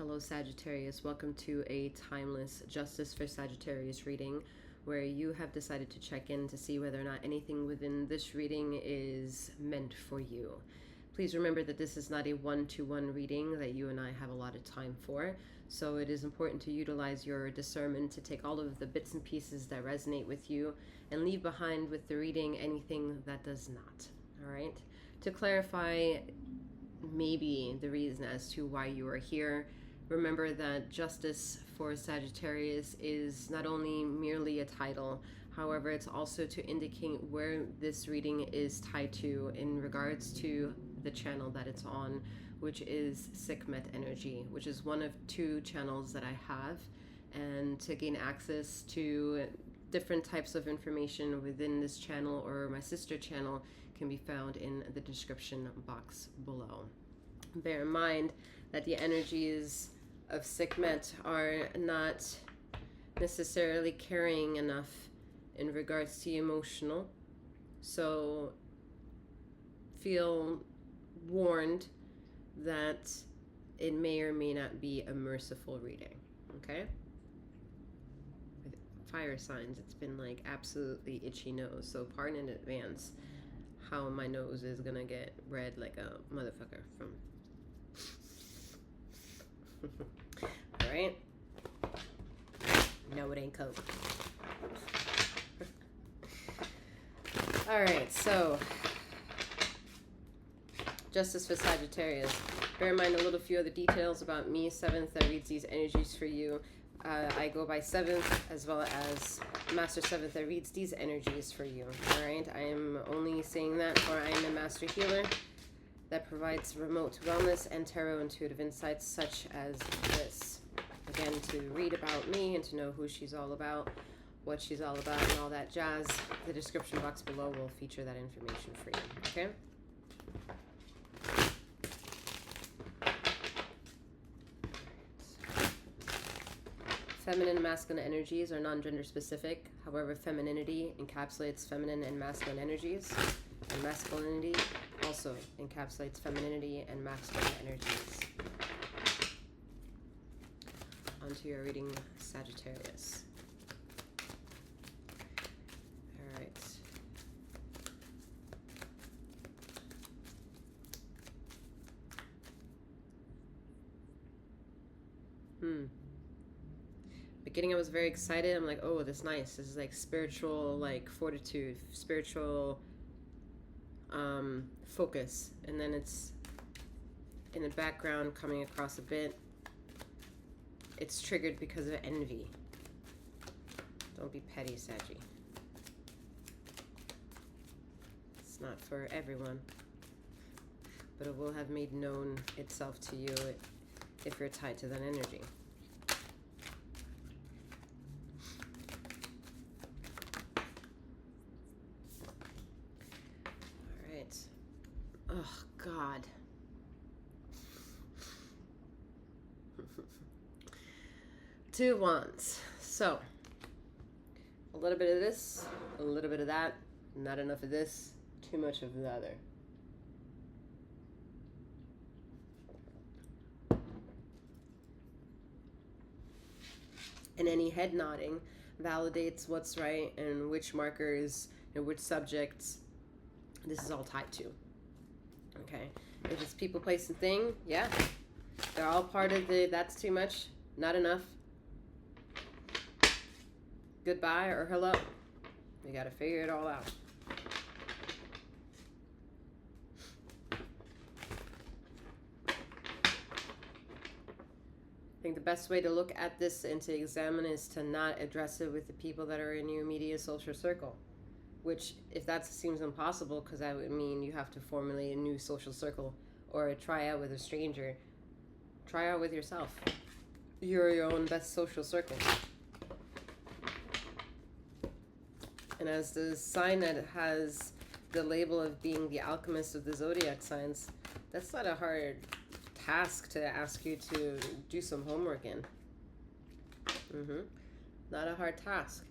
Hello Sagittarius, welcome to a timeless Justice for Sagittarius reading where you have decided to check in to see whether or not anything within this reading is meant for you. Please remember that this is not a one-to-one reading that you and I have a lot of time for, so it is important to utilize your discernment to take all of the bits and pieces that resonate with you and leave behind with the reading anything that does not. All right? To clarify maybe the reason as to why you are here, remember that Justice for Sagittarius is not only merely a title, however, it's also to indicate where this reading is tied to in regards to the channel that it's on, which is 𝗖𝘀𝗵𝗔𝗽 energy, which is one of two channels that I have. And to gain access to different types of information within this channel or my sister channel can be found in the description box below. Bear in mind that the energies of 𝗖𝘀𝗵𝗔𝗽 are not necessarily carrying enough in regards to emotional, so feel warned that it may or may not be a merciful reading, okay? Fire signs, it's been like absolutely itchy nose, so pardon in advance how my nose is gonna get red like a motherfucker from all right, no, it ain't Coke. All right, so Justice for Sagittarius. Bear in mind a little few other details about me. 7th, that reads these energies for you. I go by 7th as well as Master 7th that reads these energies for you. All right, I am only saying that for I am a master healer that provides remote wellness and tarot intuitive insights such as this. Again, to read about me and to know who she's all about, what she's all about, and all that jazz, the description box below will feature that information for you, okay? Feminine and masculine energies are non-gender specific. However, femininity encapsulates feminine and masculine energies, and masculinity also encapsulates femininity and masculine energies. Onto your reading, Sagittarius. All right. Beginning I was very excited. I'm like, oh, that's nice. This is like spiritual, like fortitude, spiritual focus. And then it's in the background coming across a bit. It's triggered because of envy. Don't be petty, Saggy. It's not for everyone, but it will have made known itself to you if you're tied to that energy. Oh, God. Two wands. So, a little bit of this, a little bit of that, not enough of this, too much of the other. And any head nodding validates what's right and which markers and which subjects this is all tied to. Okay, if it's people, place, and thing, yeah, they're all part of the that's too much, not enough, goodbye, or hello. You got to figure it all out. I think the best way to look at this and to examine is to not address it with the people that are in your immediate social circle. Which, if that seems impossible, because that would mean you have to formulate a new social circle or try out with a stranger, try out with yourself. You're your own best social circle. And as the sign that has the label of being the alchemist of the zodiac signs, that's not a hard task to ask you to do some homework in. Not a hard task.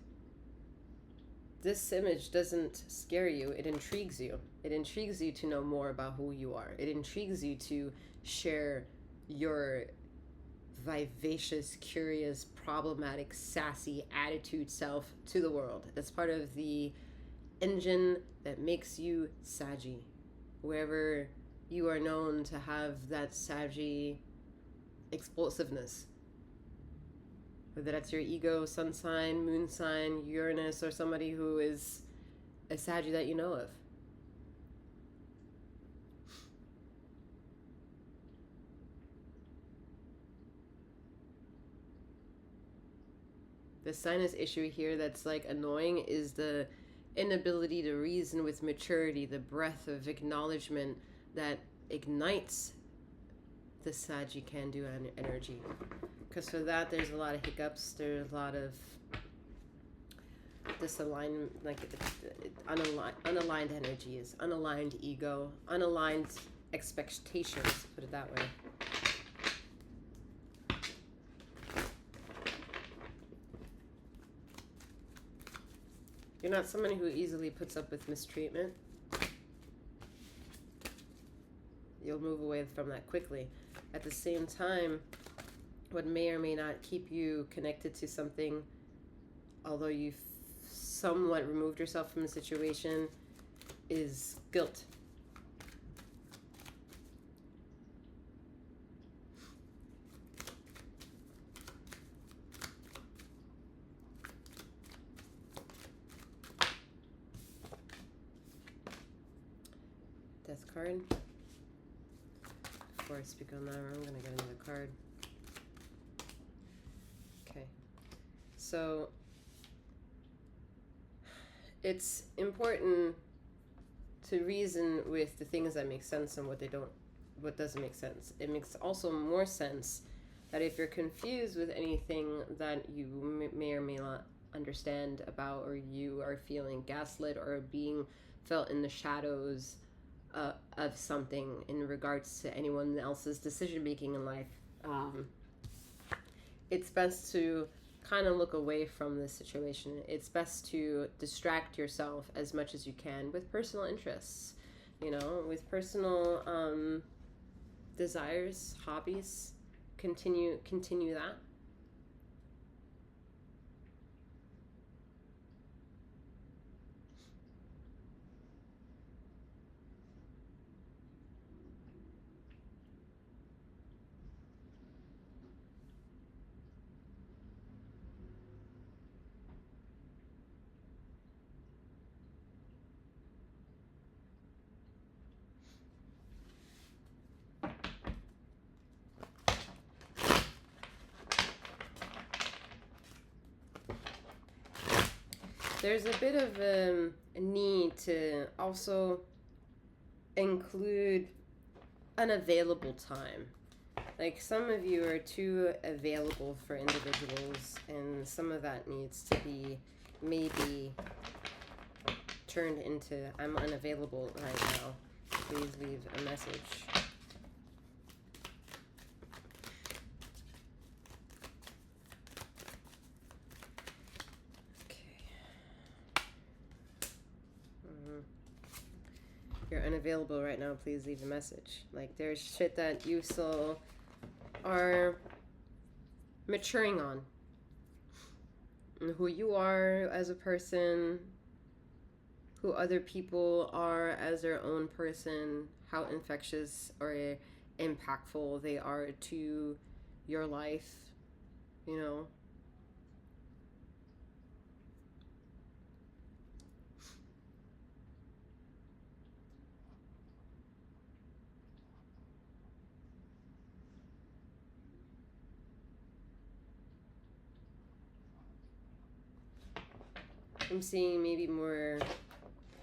This image doesn't scare you, it intrigues you. It intrigues you to know more about who you are. It intrigues you to share your vivacious, curious, problematic, sassy attitude self to the world. That's part of the engine that makes you Saggy. Wherever you are known to have that Saggy explosiveness. Whether that's your ego, sun sign, moon sign, Uranus, or somebody who is a Saggy that you know of. The sinus issue here that's like annoying is the inability to reason with maturity, the breath of acknowledgement that ignites the Saggy can-do energy. Because for that, there's a lot of hiccups, there's a lot of disalignment, like unaligned energies, unaligned ego, unaligned expectations, put it that way. You're not somebody who easily puts up with mistreatment. You'll move away from that quickly. At the same time, what may or may not keep you connected to something, although you've somewhat removed yourself from the situation, is guilt. Death card. Before I speak on that, I'm going to get another card. Okay. So, it's important to reason with the things that make sense and what doesn't make sense. It makes also more sense that if you're confused with anything that you may or may not understand about, or you are feeling gaslit or being felt in the shadows of something in regards to anyone else's decision making in life, it's best to kind of look away from this situation. It's best to distract yourself as much as you can with personal interests, with personal desires, hobbies. Continue that. There's a bit of a need to also include unavailable time. Like, some of you are too available for individuals, and some of that needs to be maybe turned into, I'm unavailable right now. Please leave a message. You're unavailable right now, please leave a message. Like, there's shit that you still are maturing on. And who you are as a person, who other people are as their own person, how infectious or impactful they are to your life, I'm seeing maybe more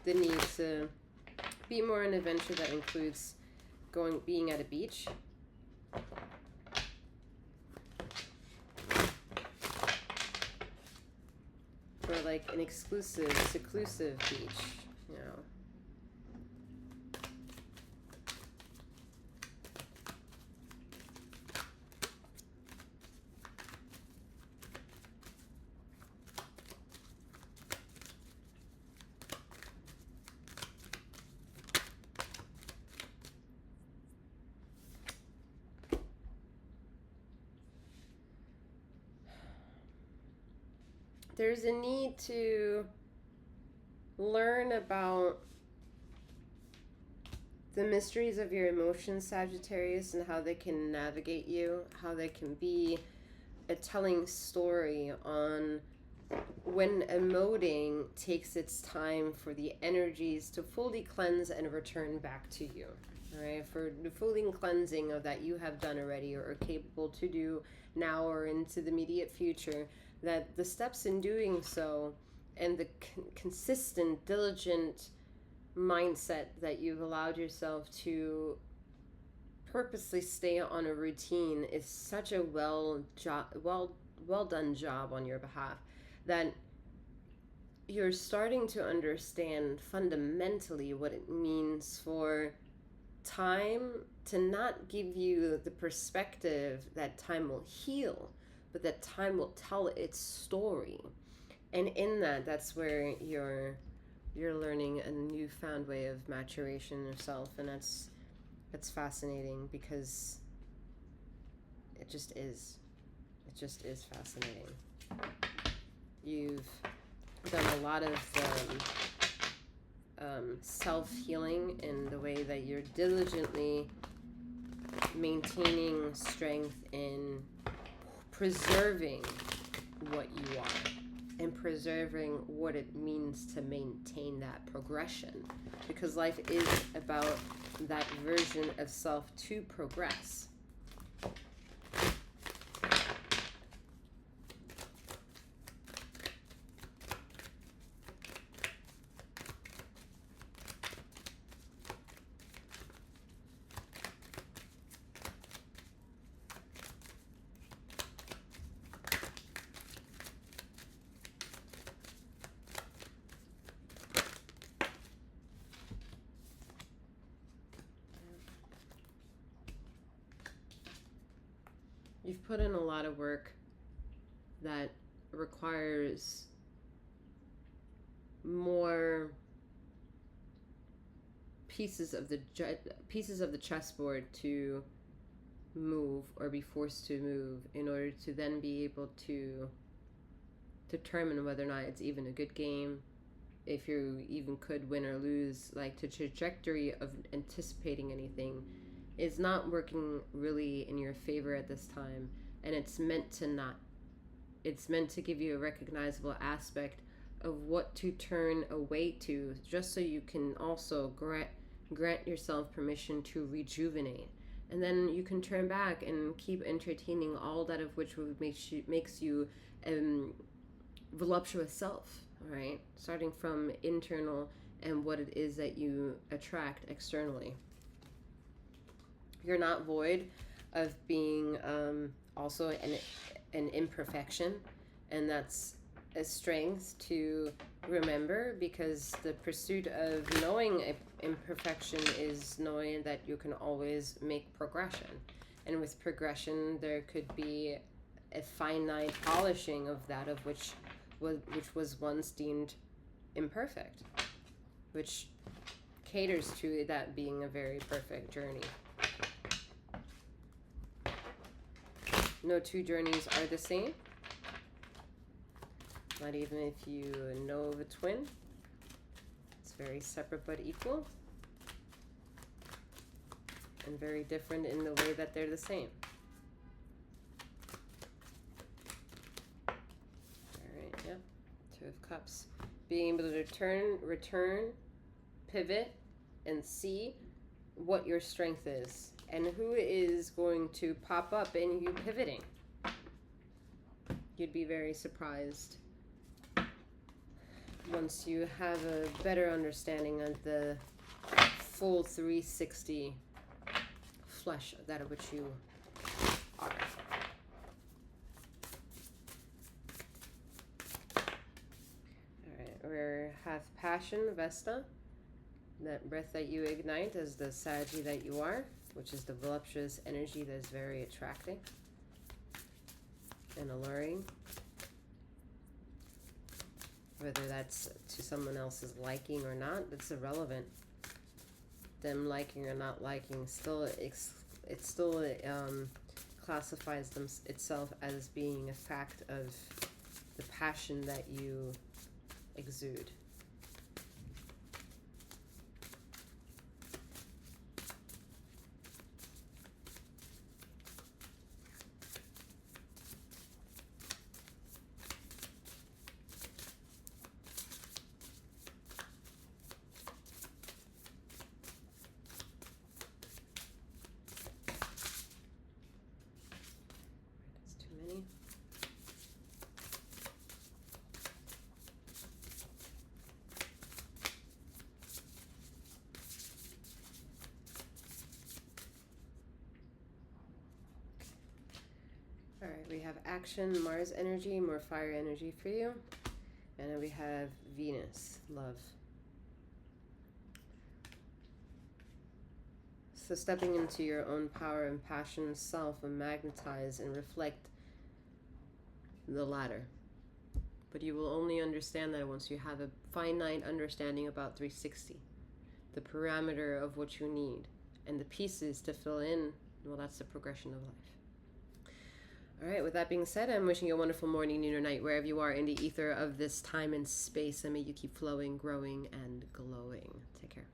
the need to be more an adventure that includes being at a beach. Or like an exclusive, seclusive beach, there's a need to learn about the mysteries of your emotions, Sagittarius, and how they can navigate you, how they can be a telling story on when emoting takes its time for the energies to fully cleanse and return back to you. All right, for the fully cleansing of that you have done already or are capable to do now or into the immediate future, that the steps in doing so and the consistent, diligent mindset that you've allowed yourself to purposely stay on a routine is such a well done job on your behalf, that you're starting to understand fundamentally what it means for time to not give you the perspective that time will heal, but that time will tell its story. And in that, that's where you're learning a newfound way of maturation of self, and that's fascinating, because it just is fascinating. You've done a lot of self-healing in the way that you're diligently maintaining strength in preserving what you are and preserving what it means to maintain that progression, because life is about that version of self to progress. You've put in a lot of work that requires more pieces of the chessboard to move or be forced to move in order to then be able to determine whether or not it's even a good game, if you even could win or lose. Like, the trajectory of anticipating anything is not working really in your favor at this time, and it's meant to not. It's meant to give you a recognizable aspect of what to turn away to, just so you can also grant yourself permission to rejuvenate, and then you can turn back and keep entertaining all that of which makes you voluptuous self, right? Starting from internal and what it is that you attract externally. You're not void of being also an imperfection, and that's a strength to remember, because the pursuit of knowing imperfection is knowing that you can always make progression, and with progression there could be a finite polishing of that of which was once deemed imperfect, which caters to that being a very perfect journey. No two journeys are the same. Not even if you know of a twin. It's very separate but equal. And very different in the way that they're the same. Alright, yeah. Two of Cups. Being able to return, pivot, and see what your strength is, and who is going to pop up in you pivoting. You'd be very surprised once you have a better understanding of the full 360 flesh of that of which you are. Alright, we have Passion, Vesta. That breath that you ignite as the Saggy that you are, which is the voluptuous energy that is very attracting and alluring. Whether that's to someone else's liking or not, that's irrelevant. Them liking or not liking, it still classifies itself as being a fact of the passion that you exude. All right, we have action, Mars energy, more fire energy for you. And then we have Venus, love. So stepping into your own power and passion, self, and magnetize and reflect the latter. But you will only understand that once you have a finite understanding about 360, the parameter of what you need, and the pieces to fill in. Well, that's the progression of life. All right, with that being said, I'm wishing you a wonderful morning, noon, or night, wherever you are in the ether of this time and space, and may you keep flowing, growing, and glowing. Take care.